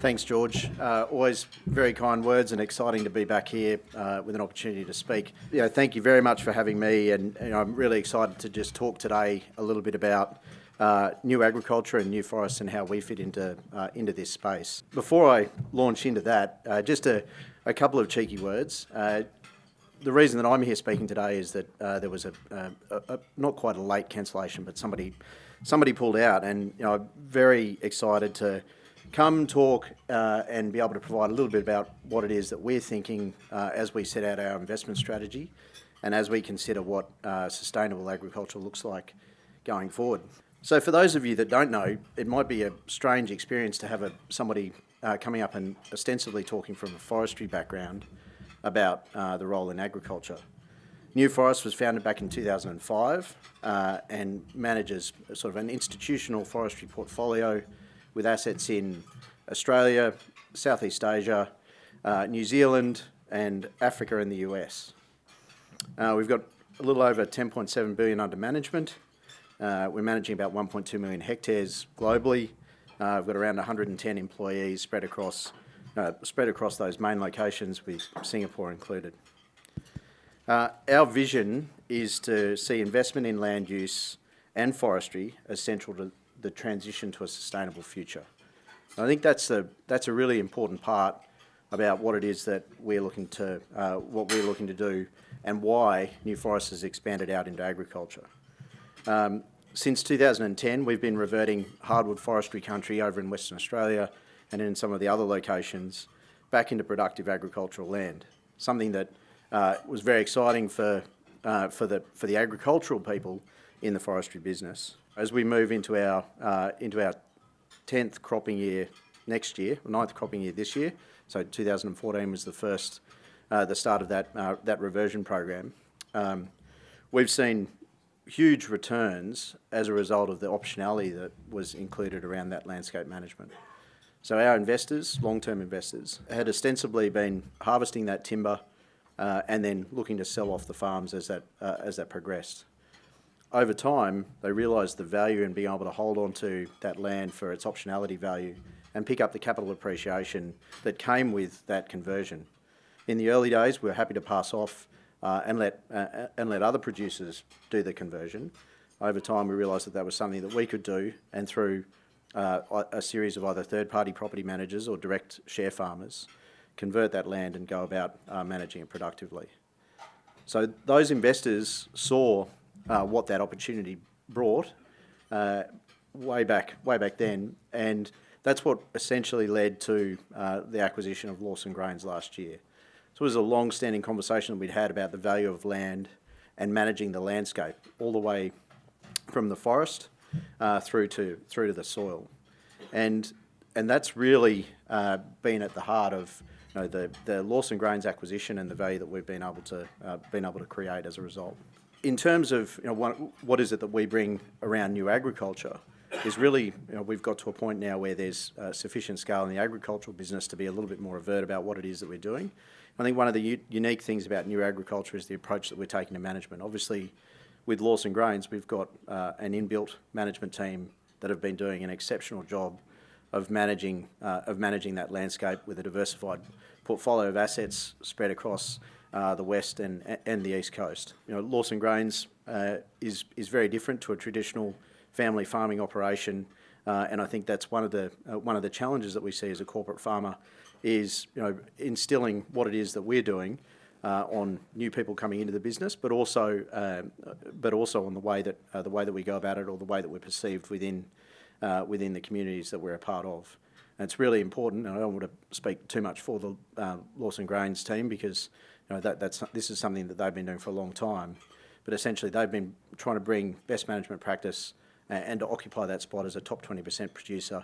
Thanks, George. Always very kind words and exciting to be back here with an opportunity to speak. Thank you very much for having me, and I'm really excited to just talk today a little bit about new agriculture and new forests and how we fit into this space. Before I launch into that, just a couple of cheeky words. The reason that I'm here speaking today is that there was a not quite a late cancellation, but somebody pulled out, and I'm very excited to come talk and be able to provide a little bit about what it is that we're thinking as we set out our investment strategy and as we consider what sustainable agriculture looks like going forward. So for those of you that don't know, it might be a strange experience to have somebody coming up and ostensibly talking from a forestry background about the role in agriculture. New Forest was founded back in 2005 and manages sort of an institutional forestry portfolio with assets in Australia, Southeast Asia, New Zealand and Africa and the US. We've got a little over 10.7 billion under management. We're managing about 1.2 million hectares globally. We've got around 110 employees spread across those main locations, with Singapore included. Our vision is to see investment in land use and forestry as central to the transition to a sustainable future. And I think that's a really important part about what it is that we're looking to do and why New Forest has expanded out into agriculture. Since 2010, we've been reverting hardwood forestry country over in Western Australia and in some of the other locations back into productive agricultural land. Something that was very exciting for the agricultural people in the forestry business. As we move into our 10th cropping year next year, 9th cropping year this year, so 2014 was the start of that reversion program. We've seen huge returns as a result of the optionality that was included around that landscape management. So our investors, long-term investors, had ostensibly been harvesting that timber and then looking to sell off the farms as that progressed. Over time, they realised the value in being able to hold on to that land for its optionality value and pick up the capital appreciation that came with that conversion. In the early days, we were happy to pass off and let other producers do the conversion. Over time, we realised that was something that we could do, and through a series of either third-party property managers or direct share farmers, convert that land and go about managing it productively. So those investors saw what that opportunity brought way back then, and that's what essentially led to the acquisition of Lawson Grains last year. So it was a long-standing conversation that we'd had about the value of land and managing the landscape, all the way from the forest through to the soil, and that's really been at the heart of the Lawson Grains acquisition and the value that we've been able to create as a result. In terms of what is it that we bring around new agriculture, is really we've got to a point now where there's sufficient scale in the agricultural business to be a little bit more overt about what it is that we're doing. I think one of the unique things about new agriculture is the approach that we're taking to management. Obviously, with Lawson Grains, we've got an inbuilt management team that have been doing an exceptional job of managing that landscape with a diversified portfolio of assets spread across the west and the east coast. Lawson Grains is very different to a traditional family farming operation, and I think that's one of the challenges that we see as a corporate farmer is instilling what it is that we're doing on new people coming into the business, but also on the way that we go about it, or the way that we're perceived within the communities that we're a part of. And it's really important, and I don't want to speak too much for the Lawson Grains team, because this is something that they've been doing for a long time, but essentially they've been trying to bring best management practice and to occupy that spot as a top 20% producer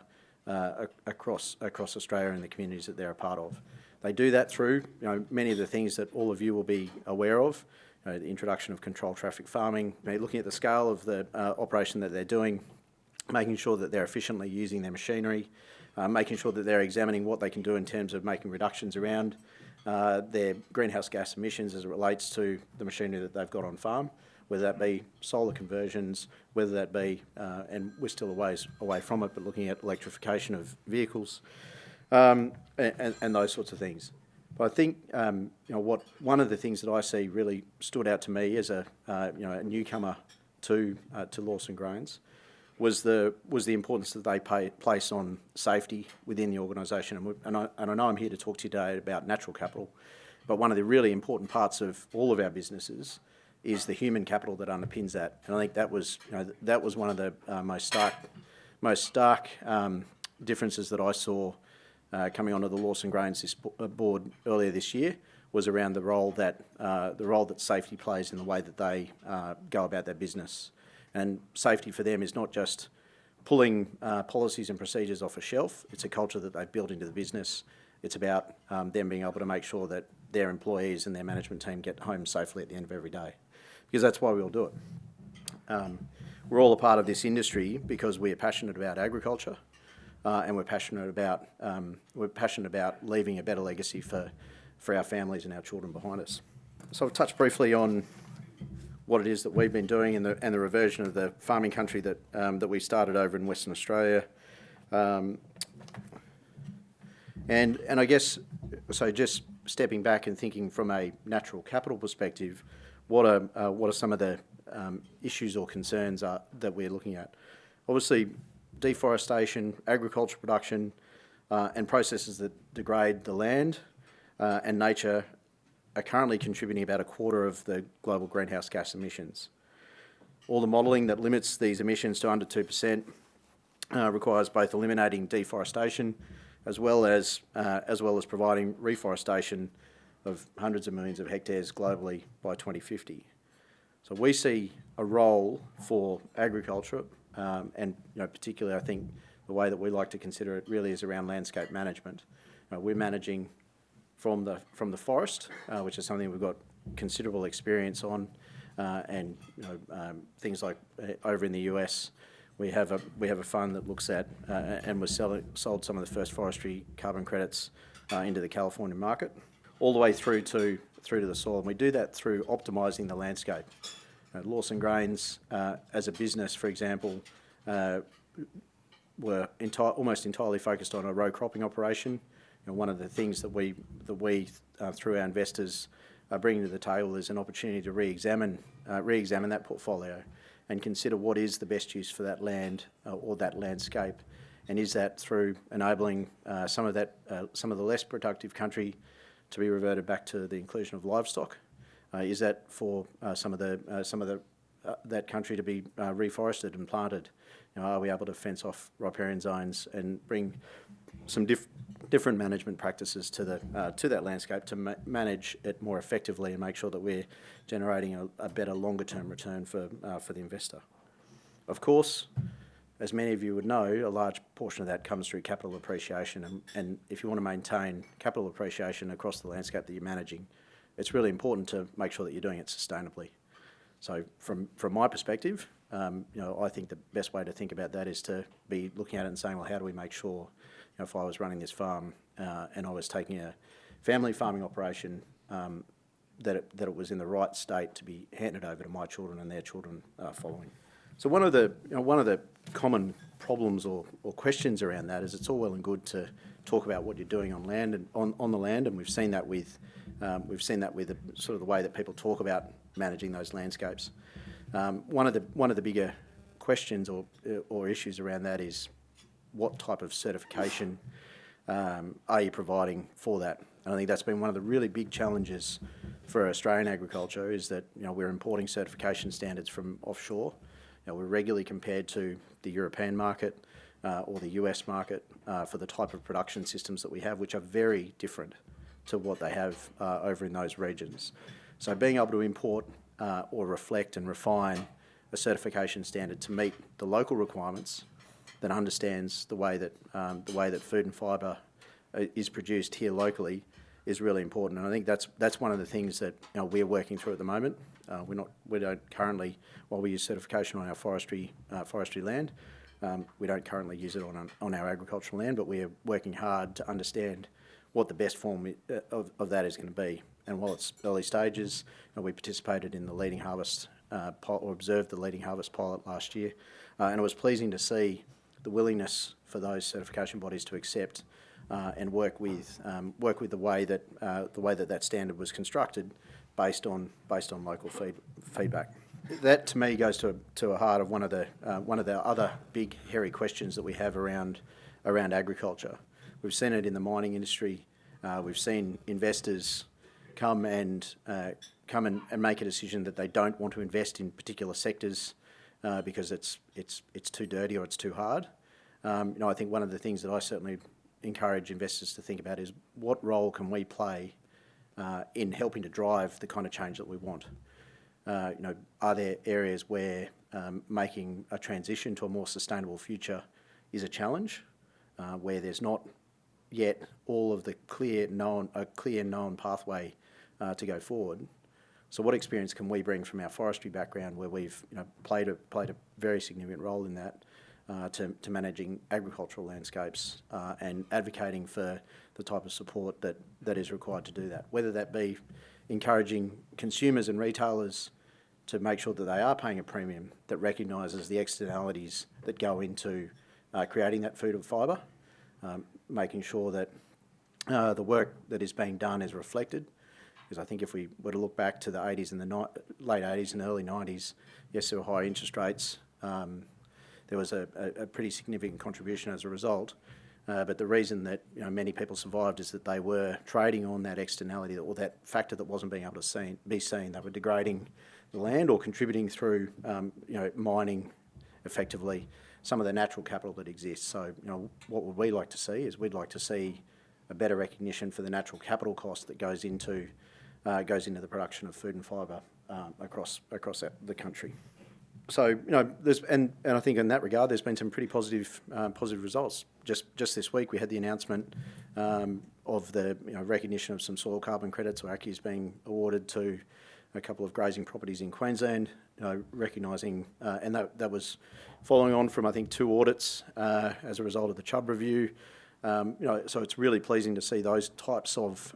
across Australia and the communities that they're a part of. They do that through many of the things that all of you will be aware of, the introduction of controlled traffic farming, looking at the scale of the operation that they're doing, making sure that they're efficiently using their machinery, making sure that they're examining what they can do in terms of making reductions around their greenhouse gas emissions as it relates to the machinery that they've got on farm, whether that be solar conversions, whether that be, and we're still a ways away from it, but looking at electrification of vehicles, and those sorts of things. But I think one of the things that I see really stood out to me as a newcomer to Lawson Grains was the importance that they place on safety within the organisation. And I know I'm here to talk to you today about natural capital, but one of the really important parts of all of our businesses is the human capital that underpins that. And I think that was one of the most stark differences that I saw coming onto the Lawson Grains board earlier this year, was around the role that safety plays in the way that they go about their business. And safety for them is not just pulling policies and procedures off a shelf. It's a culture that they've built into the business. It's about them being able to make sure that their employees and their management team get home safely at the end of every day, because that's why we all do it. We're all a part of this industry because we are passionate about agriculture, and we're passionate about leaving a better legacy for our families and our children behind us. So I've touched briefly on what it is that we've been doing and the reversion of the farming country that we started over in Western Australia, and I guess so. Just stepping back and thinking from a natural capital perspective, what are some of the issues or concerns that we're looking at? Obviously, deforestation, agriculture production, and processes that degrade the land and nature are currently contributing about a quarter of the global greenhouse gas emissions. All the modelling that limits these emissions to under 2% requires both eliminating deforestation as well as providing reforestation of hundreds of millions of hectares globally by 2050. So we see a role for agriculture, and particularly I think the way that we like to consider it really is around landscape management. We're managing from the forest, which is something we've got considerable experience on, and things like over in the US, we have a fund that looks at and was sold some of the first forestry carbon credits into the California market, all the way through to the soil, and we do that through optimising the landscape. Lawson Grains, as a business, for example, were almost entirely focused on a row cropping operation. One of the things that we through our investors are bringing to the table is an opportunity to re-examine that portfolio and consider what is the best use for that land or that landscape, and is that through enabling some of the less productive country to be reverted back to the inclusion of livestock? Is that for some of that country to be reforested and planted? Are we able to fence off riparian zones and bring some different management practices to that landscape to manage it more effectively and make sure that we're generating a better longer-term return for the investor? Of course, as many of you would know, a large portion of that comes through capital appreciation, and if you want to maintain capital appreciation across the landscape that you're managing, it's really important to make sure that you're doing it sustainably. So from my perspective, I think the best way to think about that is to be looking at it and saying, well, how do we make sure, if I was running this farm and I was taking a family farming operation, that it was in the right state to be handed over to my children and their children following. So one of the common problems or questions around that is it's all well and good to talk about what you're doing on land and on the land, and we've seen that with sort of the way that people talk about managing those landscapes. One of the bigger questions or issues around that is what type of certification are you providing for that? And I think that's been one of the really big challenges for Australian agriculture, is that we're importing certification standards from offshore. We're regularly compared to the European market or the US market for the type of production systems that we have, which are very different to what they have over in those regions. So being able to import or reflect and refine a certification standard to meet the local requirements that understands the way that food and fibre is produced here locally is really important. And I think that's one of the things that we're working through at the moment. We don't currently, while we use certification on our forestry land, we don't currently use it on our agricultural land, but we're working hard to understand what the best form of that is going to be. And while it's early stages, we participated in the Leading Harvest or observed the Leading Harvest pilot last year, and it was pleasing to see the willingness for those certification bodies to accept and work with the way that standard was constructed, based on local feedback. That to me goes to a heart of one of the other big hairy questions that we have around agriculture. We've seen it in the mining industry. We've seen investors come and make a decision that they don't want to invest in particular sectors because it's too dirty or it's too hard. I think one of the things that I certainly encourage investors to think about is what role can we play in helping to drive the kind of change that we want. Are there areas where making a transition to a more sustainable future is a challenge, where there's not yet all of the clear known pathway to go forward? So what experience can we bring from our forestry background, where we've played a very significant role in that, to managing agricultural landscapes and advocating for the type of support that is required to do that, whether that be encouraging consumers and retailers to make sure that they are paying a premium that recognises the externalities that go into creating that food and fibre, making sure that the work that is being done is reflected. Because I think if we were to look back to the 80s and the late 80s and early 90s, yes, there were high interest rates. There was a pretty significant contribution as a result. But the reason that many people survived is that they were trading on that externality, or that factor that wasn't being able to be seen. They were degrading the land or contributing through mining effectively some of the natural capital that exists. So what would we like to see is we'd like to see a better recognition for the natural capital cost that goes into the production of food and fibre across the country. So there's and I think in that regard there's been some pretty positive results. Just this week we had the announcement of the recognition of some soil carbon credits, or ACCUs, being awarded to a couple of grazing properties in Queensland, recognising, and that was following on from I think 2 audits as a result of the Chubb review. So it's really pleasing to see those types of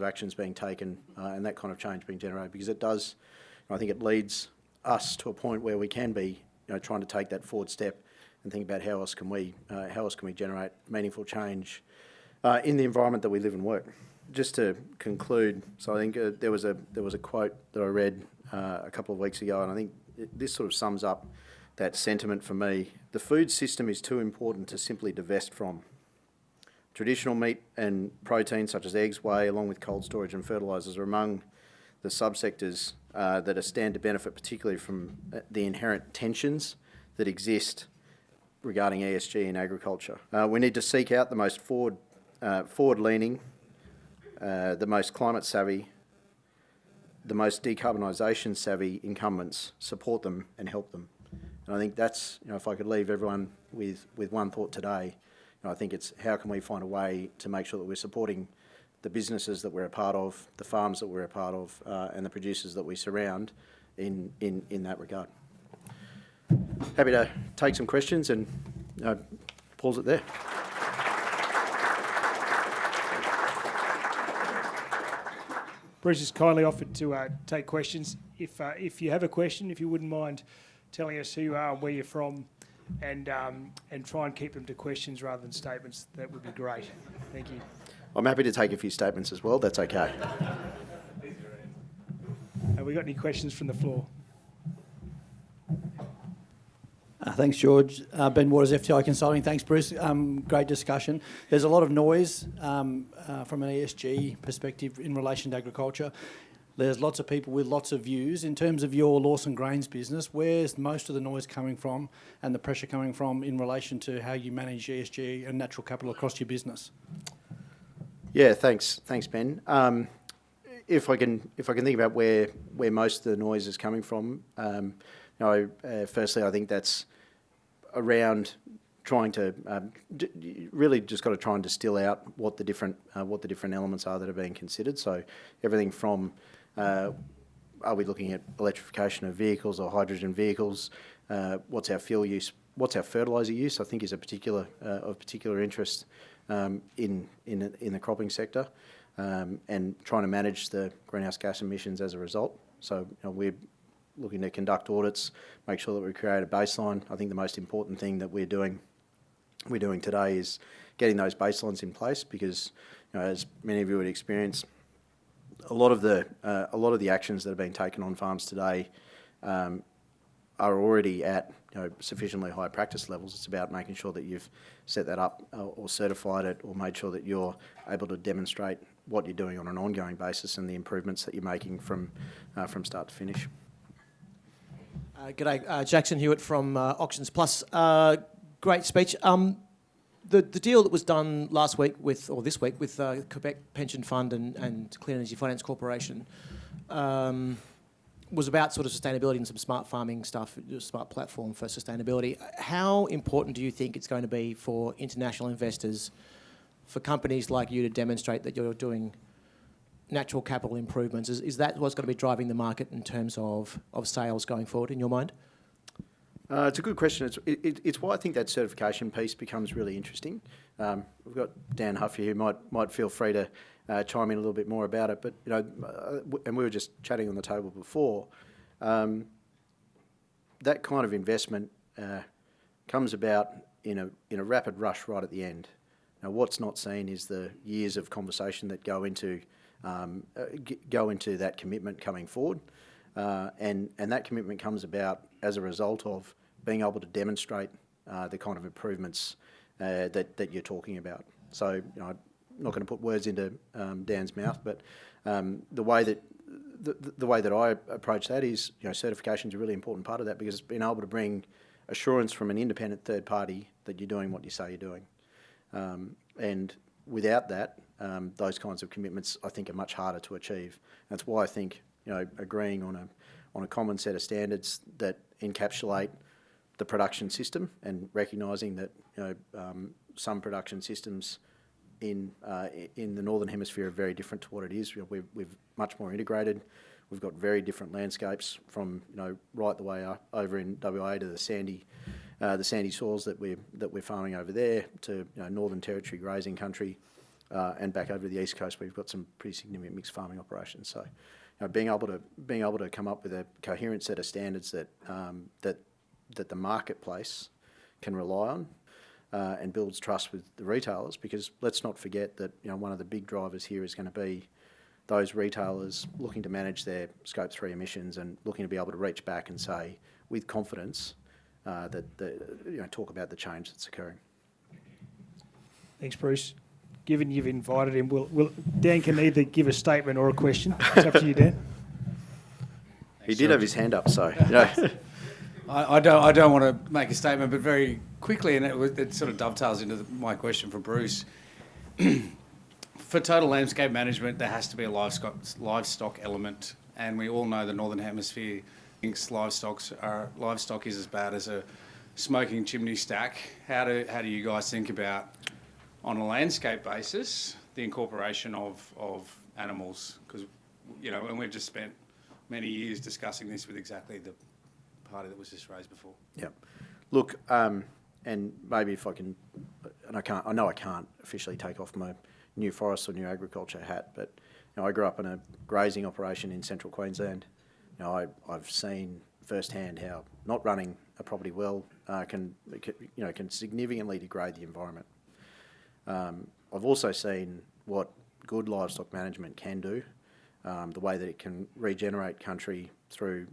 actions being taken and that kind of change being generated, because it does. I think it leads us to a point where we can be trying to take that forward step and think about how else can we generate meaningful change in the environment that we live and work. Just to conclude, so I think there was a quote that I read a couple of weeks ago, and I think this sort of sums up that sentiment for me. The food system is too important to simply divest from. Traditional meat and protein such as eggs, whey, along with cold storage and fertilisers, are among the subsectors that stand to benefit particularly from the inherent tensions that exist regarding ESG in agriculture. We need to seek out the most forward-leaning, the most climate-savvy, the most decarbonisation savvy incumbents, support them and help them. And I think that's, if I could leave everyone with one thought today, I think it's how can we find a way to make sure that we're supporting the businesses that we're a part of, the farms that we're a part of, and the producers that we surround in that regard. Happy to take some questions and pause it there. Bruce has kindly offered to take questions. If you have a question, if you wouldn't mind telling us who you are, where you're from, and try and keep them to questions rather than statements, that would be great. Thank you. I'm happy to take a few statements as well. That's okay. Have we got any questions from the floor? Thanks, George. Ben Waters, FTI Consulting. Thanks, Bruce. Great discussion. There's a lot of noise from an ESG perspective in relation to agriculture. There's lots of people with lots of views. In terms of your Lawson Grains business, where's most of the noise coming from and the pressure coming from in relation to how you manage ESG and natural capital across your business? Yeah, thanks, Ben. If I can think about where most of the noise is coming from, firstly, I think that's around trying to really just got to try and distill out what the different elements are that are being considered. So everything from are we looking at electrification of vehicles or hydrogen vehicles? What's our fuel use? What's our fertiliser use? I think is of particular interest in the cropping sector, and trying to manage the greenhouse gas emissions as a result. So we're looking to conduct audits, make sure that we create a baseline. I think the most important thing that we're doing we're doing today is getting those baselines in place because, as many of you would experience, a lot of the actions that are being taken on farms today are already at sufficiently high practice levels. It's about making sure that you've set that up or certified it or made sure that you're able to demonstrate what you're doing on an ongoing basis and the improvements that you're making from start to finish. G'day, Jackson Hewitt from Auctions Plus. Great speech. The deal that was done last week this week with Quebec Pension Fund and Clean Energy Finance Corporation was about sort of sustainability and some smart farming stuff, a smart platform for sustainability. How important do you think it's going to be for international investors, for companies like you to demonstrate that you're doing natural capital improvements? Is that what's going to be driving the market in terms of sales going forward, in your mind? It's a good question. It's why I think that certification piece becomes really interesting. We've got Dan Huffey who might feel free to chime in a little bit more about it. But and we were just chatting on the table before. That kind of investment comes about in a rapid rush right at the end. Now, what's not seen is the years of conversation that go into that commitment coming forward. And that commitment comes about as a result of being able to demonstrate the kind of improvements that you're talking about. So I'm not going to put words into Dan's mouth, but the way that I approach that is, certification is a really important part of that because it's being able to bring assurance from an independent third party that you're doing what you say you're doing. And without that, those kinds of commitments, I think, are much harder to achieve. That's why I think agreeing on a common set of standards that encapsulate the production system and recognising that some production systems in the Northern Hemisphere are very different to what it is. We're much more integrated. We've got very different landscapes from right the way up over in WA to the sandy soils that we're farming over there to Northern Territory grazing country, and back over the east coast we've got some pretty significant mixed farming operations. So being able to come up with a coherent set of standards that the marketplace can rely on and builds trust with the retailers, because let's not forget that one of the big drivers here is going to be those retailers looking to manage their Scope 3 emissions and looking to be able to reach back and say with confidence talk about the change that's occurring. Thanks, Bruce. Given you've invited him, Dan can either give a statement or a question. It's up to you, Dan. He did have his hand up, so I don't want to make a statement, but very quickly, and it sort of dovetails into my question for Bruce. For total landscape management, there has to be a livestock element, and we all know the Northern Hemisphere thinks livestock is as bad as a smoking chimney stack. How do you guys think about, on a landscape basis, the incorporation of animals? Because and we've just spent many years discussing this with exactly the party that was just raised before. Yeah, look, and maybe if I can, and I know I can't officially take off my new forest or new agriculture hat, but I grew up in a grazing operation in central Queensland. I've seen firsthand how not running a property well can significantly degrade the environment. I've also seen what good livestock management can do, the way that it can regenerate country through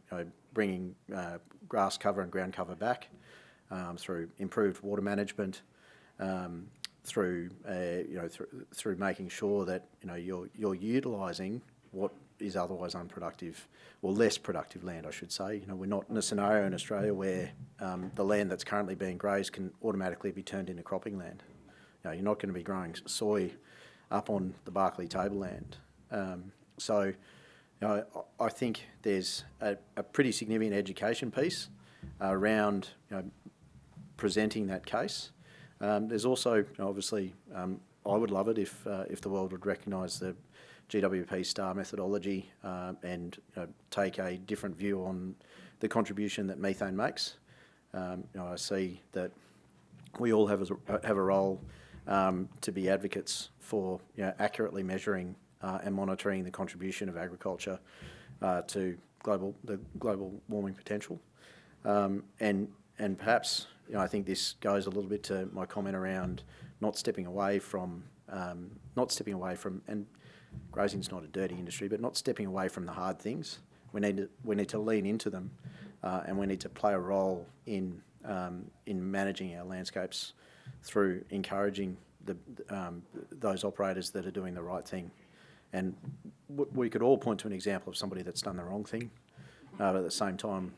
bringing grass cover and ground cover back, through improved water management, through making sure that you're utilising what is otherwise unproductive or less productive land, I should say. We're not in a scenario in Australia where the land that's currently being grazed can automatically be turned into cropping land. You're not going to be growing soy up on the Barkly tableland. So I think there's a pretty significant education piece around presenting that case. There's also, obviously, I would love it if the world would recognise the GWP STAR methodology and take a different view on the contribution that methane makes. I see that we all have a role to be advocates for accurately measuring and monitoring the contribution of agriculture to the global warming potential, and perhaps I think this goes a little bit to my comment around not stepping away from, and grazing's not a dirty industry, but not stepping away from the hard things. We need to lean into them, and we need to play a role in managing our landscapes through encouraging those operators that are doing the right thing. And we could all point to an example of somebody that's done the wrong thing, but at the same time,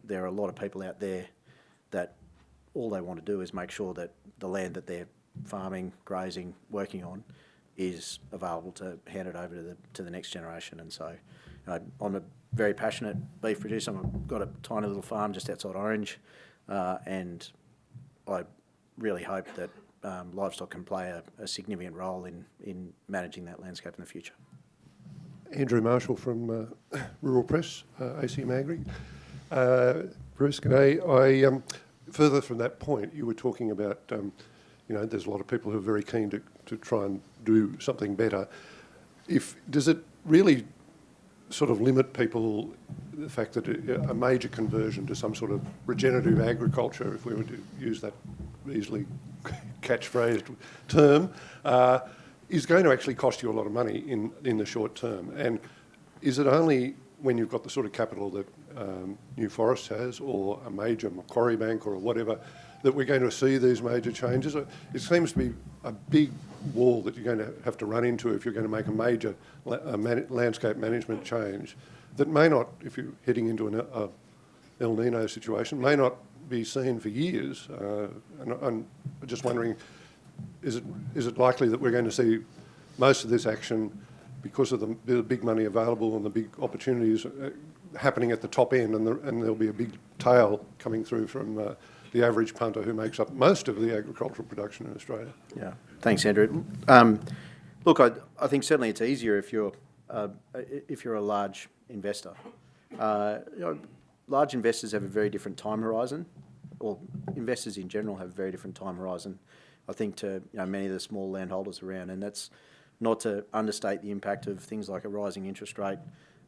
there are a lot of people out there that all they want to do is make sure that the land that they're farming, grazing, working on is available to hand it over to the next generation. And so I'm a very passionate beef producer. I've got a tiny little farm just outside Orange, and I really hope that livestock can play a significant role in managing that landscape in the future. Andrew Marshall from Rural Press, ACM Agri. Bruce, g'day. Further from that point, you were talking about, there's a lot of people who are very keen to try and do something better. Does it really sort of limit people, the fact that a major conversion to some sort of regenerative agriculture, if we were to use that easily catchphrased term, is going to actually cost you a lot of money in the short term? And is it only when you've got the sort of capital that New Forest has, or a major Macquarie Bank or whatever, that we're going to see these major changes? It seems to be a big wall that you're going to have to run into if you're going to make a major landscape management change that may not, if you're heading into an El Nino situation, may not be seen for years. And I'm just wondering, is it likely that we're going to see most of this action, because of the big money available and the big opportunities, happening at the top end, and there'll be a big tail coming through from the average punter who makes up most of the agricultural production in Australia? Yeah, thanks, Andrew. Look, I think certainly it's easier if you're a large investor. Large investors have a very different time horizon, or investors in general have a very different time horizon, I think, to many of the small landholders around, and that's not to understate the impact of things like a rising interest rate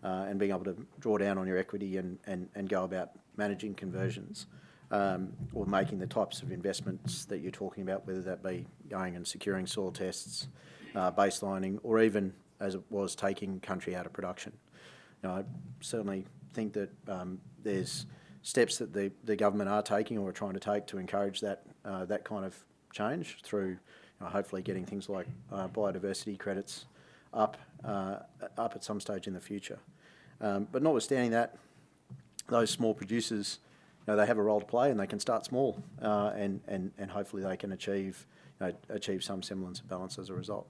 and being able to draw down on your equity and go about managing conversions, or making the types of investments that you're talking about, whether that be going and securing soil tests, baselining, or even, as it was, taking country out of production. I certainly think that there's steps that the government are taking or are trying to take to encourage that kind of change through hopefully getting things like biodiversity credits up at some stage in the future. But notwithstanding that, those small producers, they have a role to play, and they can start small, and hopefully they can achieve some semblance of balance as a result.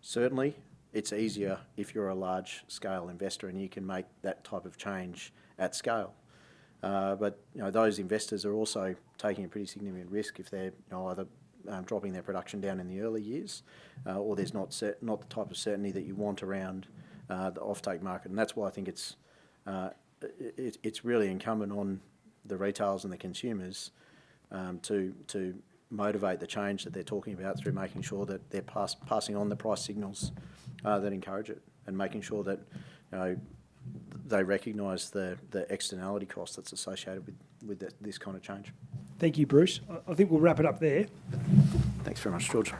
Certainly, it's easier if you're a large-scale investor and you can make that type of change at scale. But those investors are also taking a pretty significant risk if they're either dropping their production down in the early years, or there's not the type of certainty that you want around the offtake market. And that's why I think it's really incumbent on the retailers and the consumers to motivate the change that they're talking about through making sure that they're passing on the price signals that encourage it, and making sure that they recognise the externality cost that's associated with this kind of change. Thank you, Bruce. I think we'll wrap it up there. Thanks very much, George.